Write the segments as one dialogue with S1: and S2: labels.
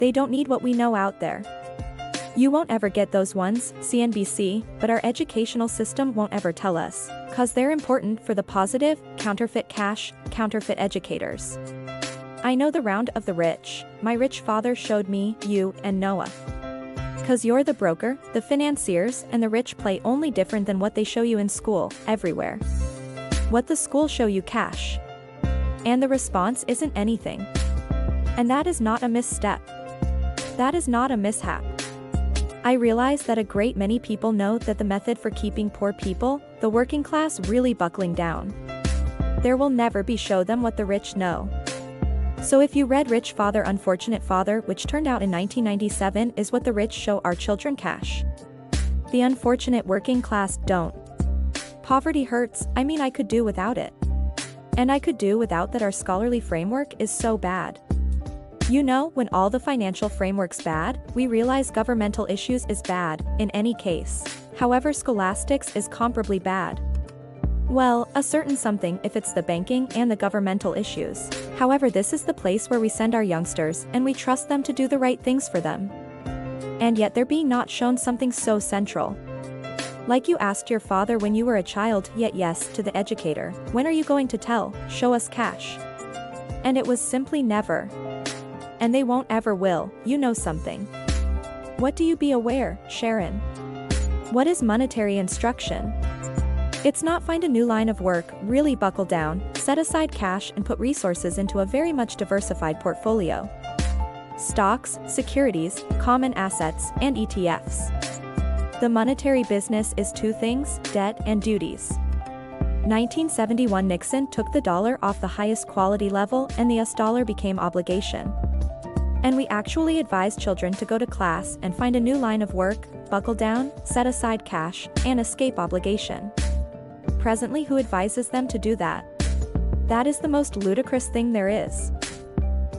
S1: They don't need what we know out there. You won't ever get those ones, CNBC, but our educational system won't ever tell us, 'cause they're important for the positive, counterfeit cash, counterfeit educators. I know the round of the rich. My rich father showed me, you, and Noah. 'Cause you're the broker, the financiers, and the rich play only different than what they show you in school, everywhere. What the school show you cash. And the response isn't anything. And that is not a misstep. That is not a mishap. I realize that a great many people know that the method for keeping poor people, the working class, really buckling down. There will never be show them what the rich know. So if you read Rich Father Unfortunate Father, which turned out in 1997, is what the rich show our children cash. The unfortunate working class don't. Poverty hurts. I mean, I could do without it. And I could do without that our scholarly framework is so bad. You know, when all the financial framework's bad, we realize governmental issues is bad, in any case. However, scholastics is comparably bad. Well, a certain something if it's the banking and the governmental issues. However, this is the place where we send our youngsters and we trust them to do the right things for them. And yet they're being not shown something so central. Like you asked your father when you were a child, yet yes, to the educator, when are you going to tell, show us cash? And it was simply never. And they won't ever will, you know something. What do you be aware, Sharon? What is monetary instruction? It's not find a new line of work, really buckle down, set aside cash and put resources into a very much diversified portfolio. Stocks, securities, common assets, and ETFs. The monetary business is two things, debt and duties. 1971 Nixon took the dollar off the highest quality level and the US dollar became obligation. And we actually advise children to go to class and find a new line of work, buckle down, set aside cash, and escape obligation. Presently, who advises them to do that? That is the most ludicrous thing there is.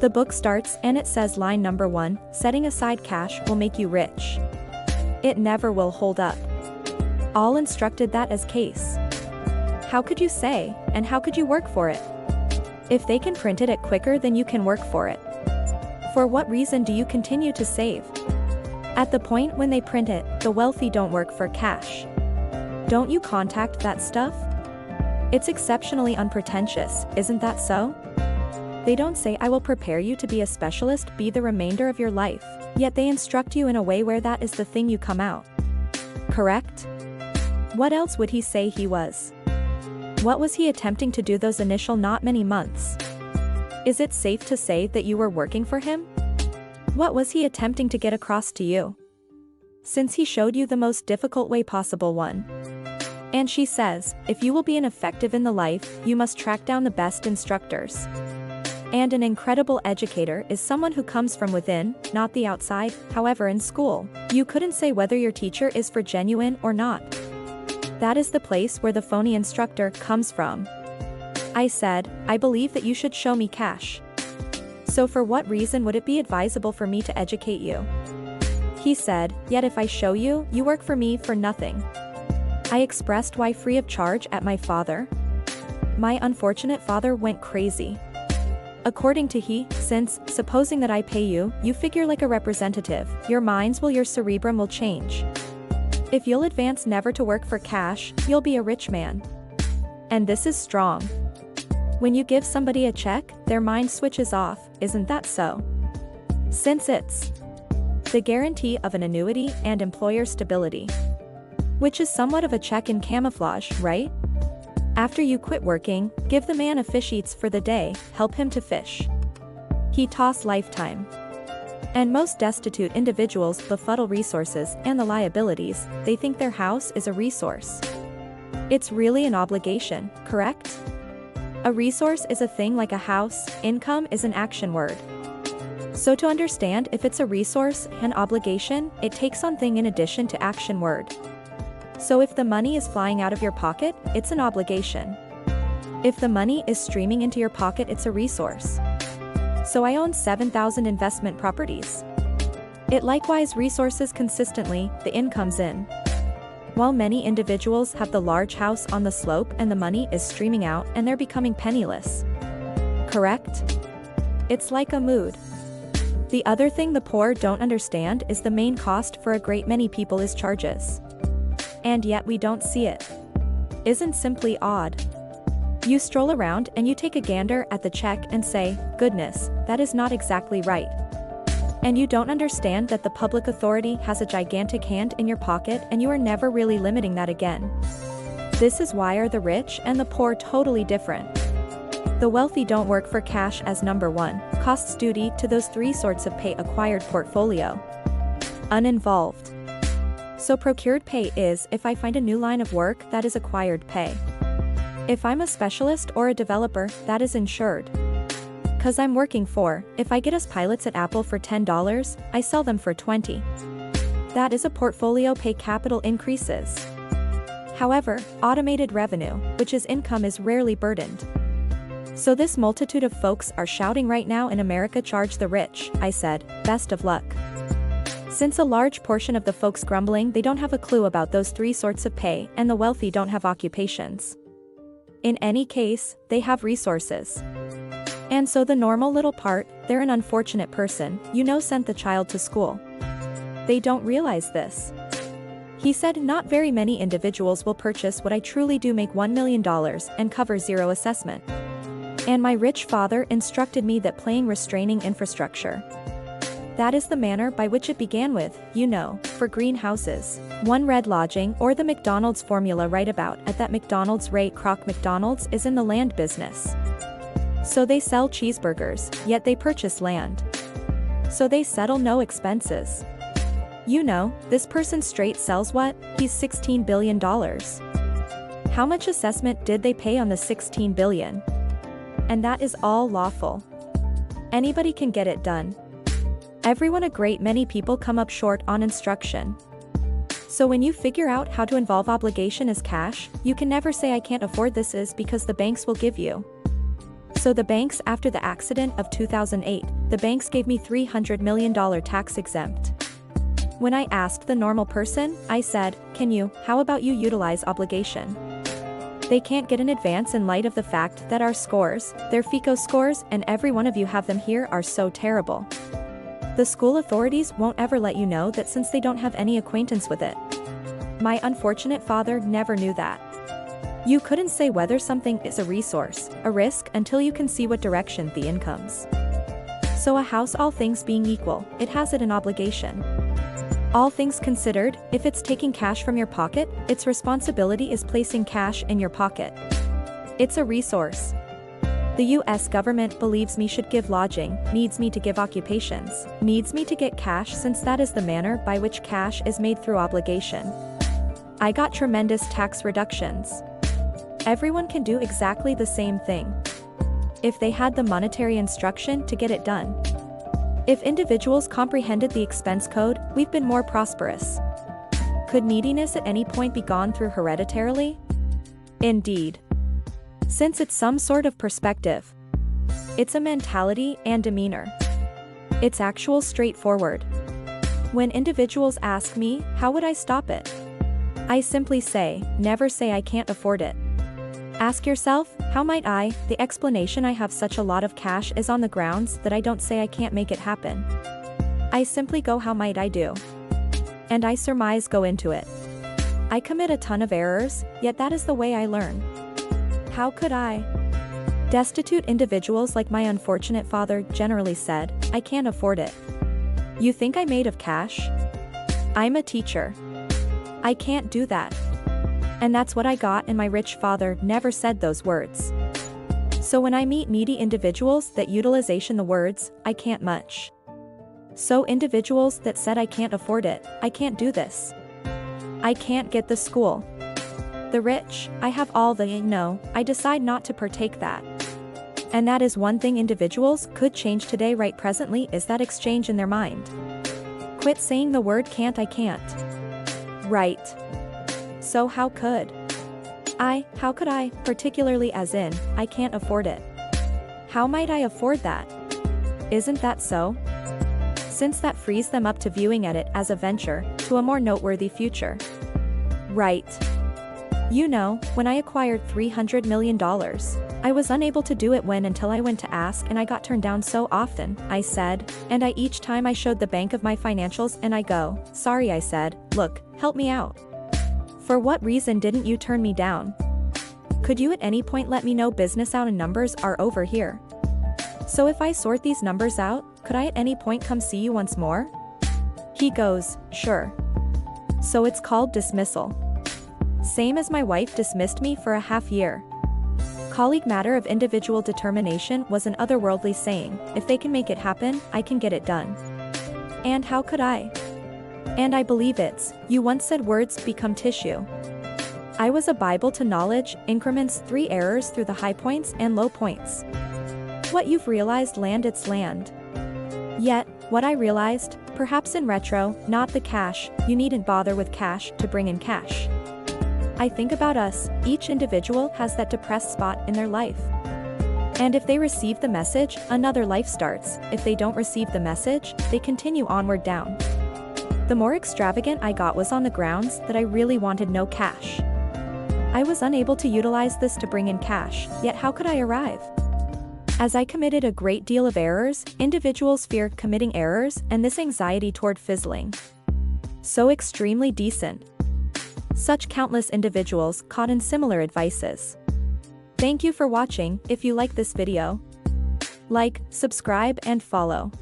S1: The book starts and it says line number 1, setting aside cash will make you rich. It never will hold up. All instructed that as case. How could you say, and how could you work for it? If they can print it quicker than you can work for it. For what reason do you continue to save? At the point when they print it, the wealthy don't work for cash. Don't you contact that stuff? It's exceptionally unpretentious, isn't that so? They don't say I will prepare you to be a specialist, be the remainder of your life, yet they instruct you in a way where that is the thing you come out. Correct? What else would he say he was? What was he attempting to do those initial not many months? Is it safe to say that you were working for him? What was he attempting to get across to you? Since he showed you the most difficult way possible one. And she says, if you will be an effective in the life, you must track down the best instructors. And an incredible educator is someone who comes from within, not the outside. However, in school, you couldn't say whether your teacher is for genuine or not. That is the place where the phony instructor comes from. I said, I believe that you should show me cash. So for what reason would it be advisable for me to educate you? He said, yet if I show you, you work for me for nothing. I expressed why free of charge at my father. My unfortunate father went crazy. According to he, since, supposing that I pay you, you figure like a representative, your cerebrum will change. If you'll advance never to work for cash, you'll be a rich man. And this is strong. When you give somebody a check, their mind switches off, isn't that so? Since it's the guarantee of an annuity and employer stability. Which is somewhat of a check in camouflage, right? After you quit working, give the man a fish eats for the day, help him to fish. He toss lifetime. And most destitute individuals befuddle resources and the liabilities, they think their house is a resource. It's really an obligation, correct? A resource is a thing like a house, income is an action word. So to understand if it's a resource, an obligation, it takes on thing in addition to action word. So if the money is flying out of your pocket, it's an obligation. If the money is streaming into your pocket, it's a resource. So I own 7,000 investment properties. It likewise resources consistently, the income's in. While many individuals have the large house on the slope and the money is streaming out and they're becoming penniless. Correct? It's like a mood. The other thing the poor don't understand is the main cost for a great many people is charges. And yet we don't see it. Isn't simply odd. You stroll around and you take a gander at the check and say, goodness, that is not exactly right. And you don't understand that the public authority has a gigantic hand in your pocket and you are never really limiting that again. This is why are the rich and the poor totally different. The wealthy don't work for cash as number one, costs duty to those three sorts of pay acquired portfolio. Uninvolved. So procured pay is if I find a new line of work that is acquired pay. If I'm a specialist or a developer, that is insured. Cause I'm working for, if I get us pilots at Apple for $10, I sell them for $20. That is a portfolio pay capital increases. However, automated revenue, which is income is rarely burdened. So this multitude of folks are shouting right now in America charge the rich, I said, best of luck. Since a large portion of the folks grumbling they don't have a clue about those three sorts of pay and the wealthy don't have occupations. In any case, they have resources. And so the normal little part, they're an unfortunate person, sent the child to school. They don't realize this. He said not very many individuals will purchase what I truly do make $1 million and cover zero assessment. And my rich father instructed me that playing restraining infrastructure. That is the manner by which it began with, for greenhouses. One red lodging or the McDonald's formula right about at that McDonald's Ray Kroc McDonald's is in the land business. So they sell cheeseburgers, yet they purchase land. So they settle no expenses. This person straight sells what? He's $16 billion. How much assessment did they pay on the $16 billion? And that is all lawful. Anybody can get it done. Everyone, a great many people come up short on instruction. So when you figure out how to involve obligation as cash, you can never say I can't afford this is because the banks will give you. So the banks after the accident of 2008, the banks gave me $300 million tax exempt. When I asked the normal person, I said, how about you utilize obligation? They can't get an advance in light of the fact that our scores, their FICO scores and every one of you have them here are so terrible. The school authorities won't ever let you know that since they don't have any acquaintance with it. My unfortunate father never knew that. You couldn't say whether something is a resource, a risk until you can see what direction the incomes. So a house all things being equal, it has it an obligation. All things considered, if it's taking cash from your pocket, its responsibility is placing cash in your pocket. It's a resource. The US government believes me should give lodging, needs me to give occupations, needs me to get cash since that is the manner by which cash is made through obligation. I got tremendous tax reductions. Everyone can do exactly the same thing. If they had the monetary instruction to get it done. If individuals comprehended the expense code, we've been more prosperous. Could neediness at any point be gone through hereditarily? Indeed. Since it's some sort of perspective. It's a mentality and demeanor. It's actual straightforward. When individuals ask me, how would I stop it? I simply say, never say I can't afford it. Ask yourself, how might I? The explanation I have such a lot of cash is on the grounds that I don't say I can't make it happen. I simply go how might I do? And I surmise go into it. I commit a ton of errors, yet that is the way I learn. How could I? Destitute individuals like my unfortunate father generally said, I can't afford it. You think I'm made of cash? I'm a teacher. I can't do that. And that's what I got, and my rich father never said those words. So when I meet needy individuals that utilization the words, I can't much. So individuals that said I can't afford it, I can't do this. I can't get the school. The rich, I have all the no, I decide not to partake that. And that is one thing individuals could change today right presently is that exchange in their mind. Quit saying the word can't I can't. Right. So how could I, particularly as in, I can't afford it. How might I afford that? Isn't that so? Since that frees them up to viewing at it as a venture, to a more noteworthy future. Right. You know, when I acquired $300 million. I was unable to do it until I went to ask and I got turned down so often, I said, and each time I showed the bank of my financials and I go, sorry I said, look, help me out. For what reason didn't you turn me down? Could you at any point let me know business out and numbers are over here? So if I sort these numbers out, could I at any point come see you once more? He goes, sure. So it's called dismissal. Same as my wife dismissed me for a half year. Colleague matter of individual determination was an otherworldly saying, if they can make it happen, I can get it done. And how could I? And I believe it's, you once said words become tissue. I was a Bible to knowledge, increments 3 errors through the high points and low points. What you've realized land it's land. Yet, what I realized, perhaps in retro, not the cash, you needn't bother with cash to bring in cash. I think about us, each individual has that depressed spot in their life. And if they receive the message, another life starts. If they don't receive the message, they continue onward down. The more extravagant I got was on the grounds that I really wanted no cash. I was unable to utilize this to bring in cash, yet how could I arrive? As I committed a great deal of errors, individuals feared committing errors and this anxiety toward fizzling. So extremely decent. Such countless individuals caught in similar advices. Thank you for watching. If you like this video, like, subscribe and follow.